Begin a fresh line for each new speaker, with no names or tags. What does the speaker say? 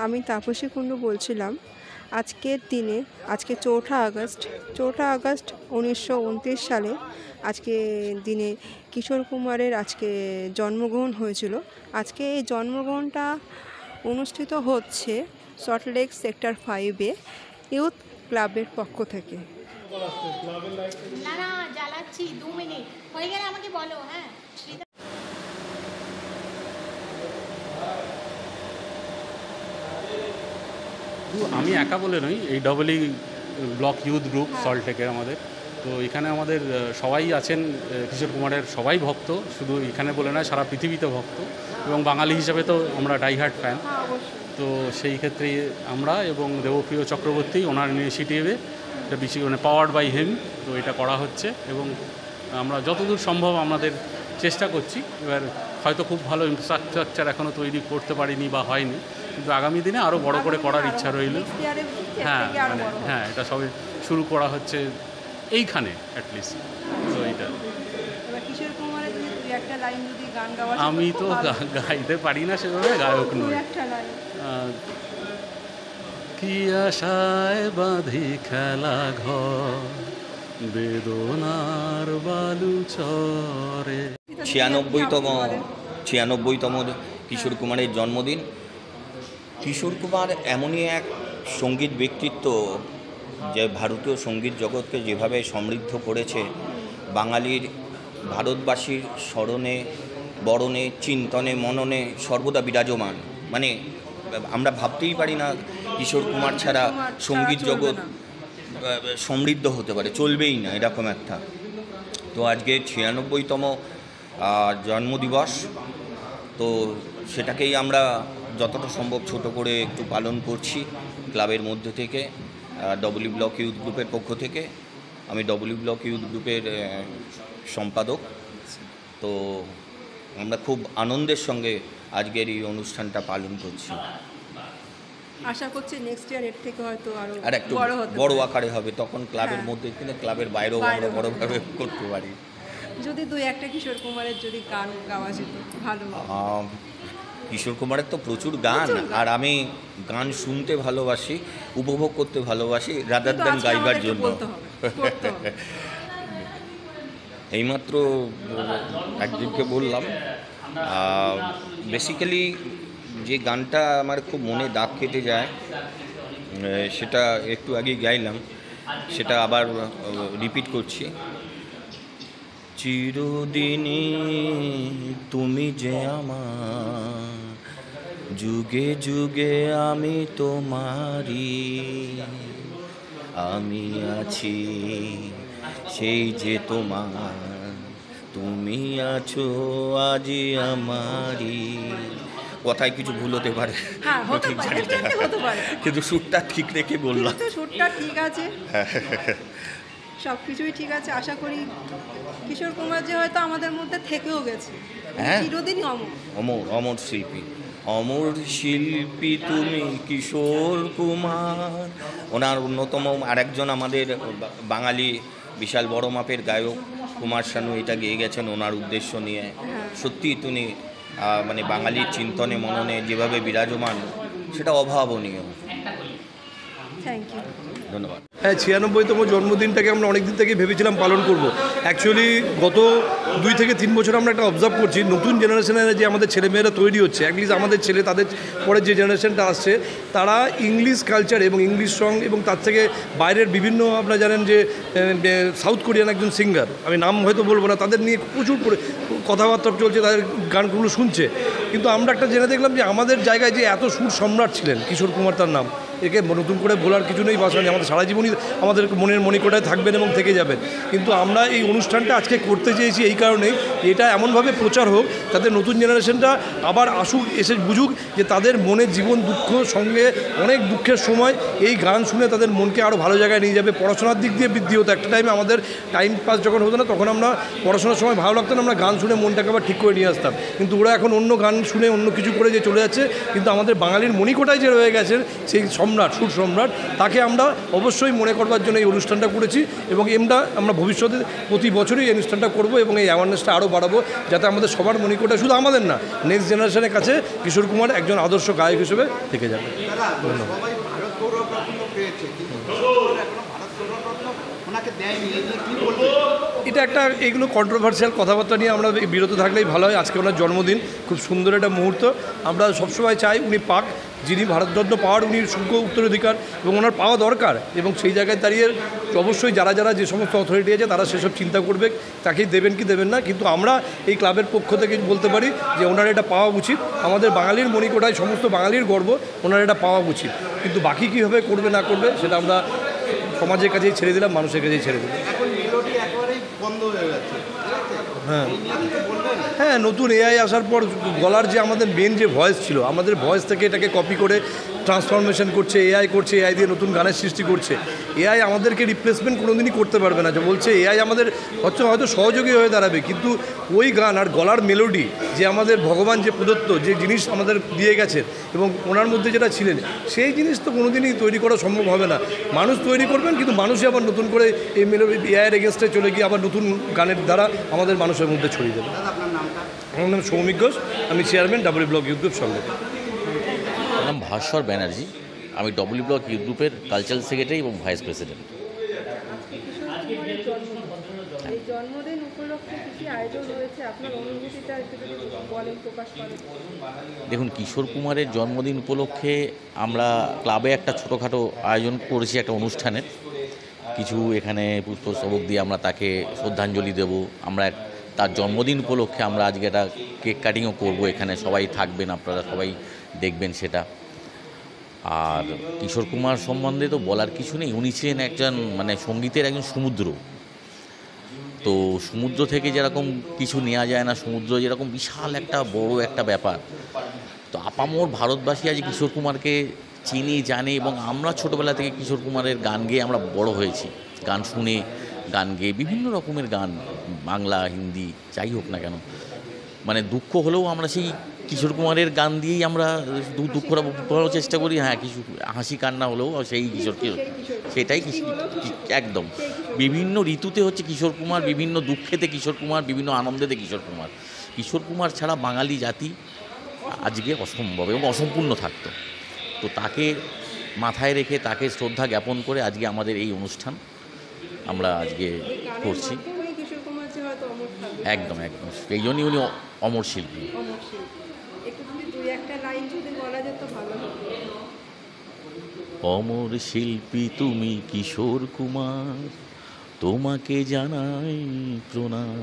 আমি তাপসী কুণ্ডু বলছিলাম। আজকের দিনে আজকে 4ঠা আগস্ট 1929 সালে আজকে দিনে কিশোর কুমারের আজকে জন্মগ্রহণ হয়েছিল। আজকে এই জন্মগ্রহণটা অনুষ্ঠিত হচ্ছে সল্টলেক সেক্টর 5-এ ইউথ ক্লাবের পক্ষ থেকে।
না না জ্বালাচ্ছি 2 মিনিট হয়ে গেলে আমাকে বলো। হ্যাঁ,
আমি একা বলে নই, এই ডবলই ব্লক ইউথ গ্রুপ সল্টলেকের আমাদের। তো এখানে আমাদের সবাই আছেন কিশোর কুমারের, সবাই ভক্ত, শুধু এখানে বলে না সারা পৃথিবীতে ভক্ত, এবং বাঙালি হিসাবে তো আমরা ডাইহার্ট ফ্যান। তো সেই ক্ষেত্রে আমরা এবং দেবপ্রিয় চক্রবর্তী ওনার ইনিশিয়েটিভে এটা বেশি মানে পাওয়ার্ড বাই হিম, তো এটা করা হচ্ছে এবং আমরা যতদূর সম্ভব আমাদের চেষ্টা করছি। এবার হয়তো খুব ভালো ইনফ্রাস্ট্রাকচার এখনও তৈরি করতে পারিনি বা হয়নি, কিন্তু আগামী দিনে আরও বড় করে করার ইচ্ছা রইল। হ্যাঁ হ্যাঁ, এটা সবে শুরু করা হচ্ছে এইখানে অ্যাটলিস্ট। তো এইটা আমি তো গাইতে পারি না সেভাবে, গায়ক নই। কি আশায় বাঁধি খেলা ঘর বেদনার বালু চরে।
96তম কিশোর কুমারের জন্মদিন। কিশোর কুমার এমনই এক সঙ্গীত ব্যক্তিত্ব যে ভারতীয় সঙ্গীত জগৎকে যেভাবে সমৃদ্ধ করেছে, বাঙালির ভারতবাসীর স্মরণে বরণে চিন্তনে মননে সর্বদা বিরাজমান। মানে আমরা ভাবতেই পারি না কিশোর কুমার ছাড়া সঙ্গীত জগৎ সমৃদ্ধ হতে পারে, চলবেই না এরকম একটা। তো আজকে 96তম জন্মদিবস, তো সেটাকেই আমরা যতটা সম্ভব ছোট করে একটু পালন করছি ক্লাবের মধ্যে থেকে, ডবলি ব্লক ইউথ গ্রুপের পক্ষ থেকে। আমি ডবলি ব্লক ইউথ গ্রুপের সম্পাদক। তো আমরা খুব আনন্দের সঙ্গে আজকের এই অনুষ্ঠানটা পালন করছি।
আশা করছি নেক্সট ইয়ার এর থেকে হয়তো
আর একটু বড় আকারে হবে, তখন ক্লাবের মধ্যে কিনা ক্লাবের বাইরেও আমরা বড়ভাবে করতে পারি।
যদি 2-1টা কিশোর কুমারের যদি গান গাওয়া যেত ভালো।
কিশোর কুমারের তো প্রচুর গান, আর আমি গান শুনতে ভালোবাসি, উপভোগ করতে ভালোবাসি রাদার দ্যান গাইবার জন্য। এইমাত্র একজনকে বললাম, বেসিক্যালি যে গানটা আমার খুব মনে দাগ কেটে যায়, সেটা একটু আগে গাইলাম, সেটা আবার রিপিট করছি। চিরদিনই তুমি যে আমার, যুগে যুগে আমি তোমারি, আমি আছি সেই যে তোমার, তুমি আছো আজি আমারি। কথায় কিছু ভুল হতে পারে, কিন্তু সুরটা ঠিক রেখে বললাম।
সুরটা ঠিক আছে, সব কিছুই ঠিক আছে। আশা করি কিশোর কুমার যে হয়তো আমাদের মধ্যে থেকেও গেছে, চিরদিনই অমর।
অমর শিল্পী, অমর শিল্পী তুমি কিশোর কুমার। ওনার অন্যতম আরেকজন আমাদের বাঙালি বিশাল বড় মাপের গায়ক কুমার শানু এটা গেয়ে গেছেন ওনার উদ্দেশ্য নিয়ে। সত্যি তিনি মানে বাঙালির চিন্তনে মননে যেভাবে বিরাজমান, সেটা অভাবনীয়।
থ্যাংক ইউ,
ধন্যবাদ।
হ্যাঁ, 96তম জন্মদিনটাকে আমরা অনেক দিন থেকে ভেবেছিলাম পালন করব। অ্যাকচুয়ালি গত 2 থেকে 3 বছর আমরা একটা অবজার্ভ করছি, নতুন জেনারেশনের যে আমাদের ছেলেমেয়েরা তৈরি হচ্ছে, অ্যাটলিস্ট আমাদের ছেলে, তাদের পরের যে জেনারেশনটা আসছে, তারা ইংলিশ কালচার এবং ইংলিশ সং এবং তার থেকে বাইরের বিভিন্ন, আপনারা জানেন যে সাউথ কোরিয়ান একজন সিঙ্গার, আমি নাম হয়তো বলবো না, তাদের নিয়ে প্রচুর কথাবার্তা চলছে, তাদের গানগুলো শুনছে। কিন্তু আমরা একটা জেনে দেখলাম যে আমাদের জায়গায় যে এত সুর সম্রাট ছিলেন কিশোর কুমার, তার নাম, একে নতুন করে বলার কিছু নেই, ভাষা নেই, আমাদের সারা জীবনই আমাদের মনের মণিকোঠায় থাকবেন এবং থেকে যাবেন। কিন্তু আমরা এই অনুষ্ঠানটা আজকে করতে চেয়েছি এই কারণেই, এটা এমনভাবে প্রচার হোক যাতে নতুন জেনারেশনটা আবার আসুক, এসে বুঝুক যে তাদের মনের জীবন দুঃখ সঙ্গে অনেক দুঃখের সময় এই গান শুনে তাদের মনকে আরও ভালো জায়গায় নিয়ে যাবে। পড়াশোনার দিক দিয়ে বৃদ্ধি হতো, একটা টাইমে আমাদের টাইম পাস যখন হতো না, তখন আমরা পড়াশোনার সময় ভালো লাগতো না, আমরা গান শুনে মনটাকে আবার ঠিক করে নিয়ে আসতাম। কিন্তু ওরা এখন অন্য গান শুনে অন্য কিছু করে যে চলে যাচ্ছে, কিন্তু আমাদের বাঙালির মণিকোঠায় যে রয়ে গেছেন সেই সম্রাট, সুর সম্রাট, তাকে আমরা অবশ্যই মনে করবার জন্য এই অনুষ্ঠানটা করেছি এবং আমরা ভবিষ্যতে প্রতি বছরই এই অনুষ্ঠানটা করব এবং এই অ্যাওয়ারনেসটা আরও বাড়াবো, যাতে আমাদের সবার মনিকোটা, শুধু আমাদের না, নেক্সট জেনারেশনের কাছে কিশোর কুমার একজন আদর্শ গায়ক হিসেবে থেকে যাবে। ধন্যবাদ। এটা একটা এইগুলো কন্ট্রোভার্সিয়াল কথাবার্তা নিয়ে আমরা বিরত থাকলেই ভালো হয়। আজকে ওনার জন্মদিন, খুব সুন্দর একটা মুহূর্ত। আমরা সবসময় চাই উনি পাক, যিনি ভারতরত্ন পাওয়ার উনি যোগ্য উত্তরাধিকার এবং ওনার পাওয়া দরকার, এবং সেই জায়গায় দাঁড়িয়ে অবশ্যই যারা যে সমস্ত অথরিটি আছে তারা সেসব চিন্তা করবে তাকেই দেবেন কি দেবেন না। কিন্তু আমরা এই ক্লাবের পক্ষ থেকে বলতে পারি যে ওনার এটা পাওয়া উচিত। আমাদের বাঙালির মণিকোটায় সমস্ত বাঙালির গর্ব, ওনার এটা পাওয়া উচিত। কিন্তু বাকি কীভাবে করবে না করবে সেটা আমরা সমাজের কাছেই ছেড়ে দিলাম, মানুষের কাছেই ছেড়ে দিলাম। হ্যাঁ, নতুন এআই আসার পর গলার যে আমাদের মেন যে ভয়েস ছিল, আমাদের ভয়েস থেকে এটাকে কপি করে ট্রান্সফরমেশন করছে, এআই দিয়ে নতুন গানের সৃষ্টি করছে। এআই আমাদেরকে রিপ্লেসমেন্ট কোনোদিনই করতে পারবে না। যে বলছে এআই আমাদের হয়তো সহযোগী হয়ে দাঁড়াবে, কিন্তু ওই গান আর গলার মেলোডি যে আমাদের ভগবান যে প্রদত্ত যে জিনিস আমাদের দিয়ে গেছেন এবং ওনার মধ্যে যেটা ছিলেন, সেই জিনিস তো কোনোদিনই তৈরি করা সম্ভব হবে না। মানুষ তৈরি করবেন, কিন্তু মানুষই আবার নতুন করে এই মেলোডি এআইয়ের এগেনস্টে চলে গিয়ে আবার নতুন গানের দ্বারা আমাদের মানুষের মধ্যে ছড়িয়ে দেবে। আমার নাম সৌমিক ঘোষ, আমি chairman W block youth group সঙ্গে।
আমার নাম ভাস্বর ব্যানার্জি, আমি ডব্লিউ ব্লক ইউথ গ্রুপের কালচারাল সেক্রেটারি এবং ভাইস প্রেসিডেন্ট।
এই জন্মদিন উপলক্ষে কি আয়োজন হয়েছে, আপনার অনুভূতিটা একটু বলেন, প্রকাশ করেন।
দেখুন, কিশোর কুমারের জন্মদিন উপলক্ষে আমরা ক্লাবে একটা ছোটোখাটো আয়োজন করেছি, একটা অনুষ্ঠানের। কিছু এখানে পুষ্পস্তবক দিয়ে আমরা তাকে শ্রদ্ধাঞ্জলি দেব। আমরা তার জন্মদিন উপলক্ষে আমরা আজকে একটা কেক কাটিংও করব, এখানে সবাই থাকবেন, আপনারা সবাই দেখবেন সেটা। আর কিশোর কুমার সম্বন্ধে তো বলার কিছু নেই, উনি ছিলেন একজন সঙ্গীতের একজন সমুদ্র। তো সমুদ্র থেকে যেরকম কিছু নেওয়া যায় না, সমুদ্র যেরকম বিশাল একটা বড় একটা ব্যাপার। তো আপামর ভারতবাসী আজ কিশোর কুমারকে চিনি, জানে, এবং আমরা ছোটোবেলা থেকে কিশোর কুমারের গান গেয়ে আমরা বড় হয়েছি। গান শুনে, গান গেয়ে, বিভিন্ন রকমের গান, বাংলা, হিন্দি, যাই হোক না কেন, দুঃখ হলেও আমরা সেই কিশোর কুমারের গান দিয়েই আমরা দুঃখটা বলার চেষ্টা করি। হ্যাঁ, কিছু হাসি কান্না হলেও সেই সেটাই একদম বিভিন্ন ঋতুতে হচ্ছে কিশোর কুমার, বিভিন্ন দুঃখেতে কিশোর কুমার, বিভিন্ন আনন্দেতে কিশোর কুমার। কিশোর কুমার ছাড়া বাঙালি জাতি আজকে অসম্ভব এবং অসম্পূর্ণ থাকতো। তো তাকে মাথায় রেখে, তাকে শ্রদ্ধা জ্ঞাপন করে আজকে আমাদের এই অনুষ্ঠান আমরা আজকে করছি। একদম একদম, এই জন্যই উনি অমর শিল্পী। অমর শিল্পী তুমি কিশোর কুমার, তোমাকে জানাই প্রণাম।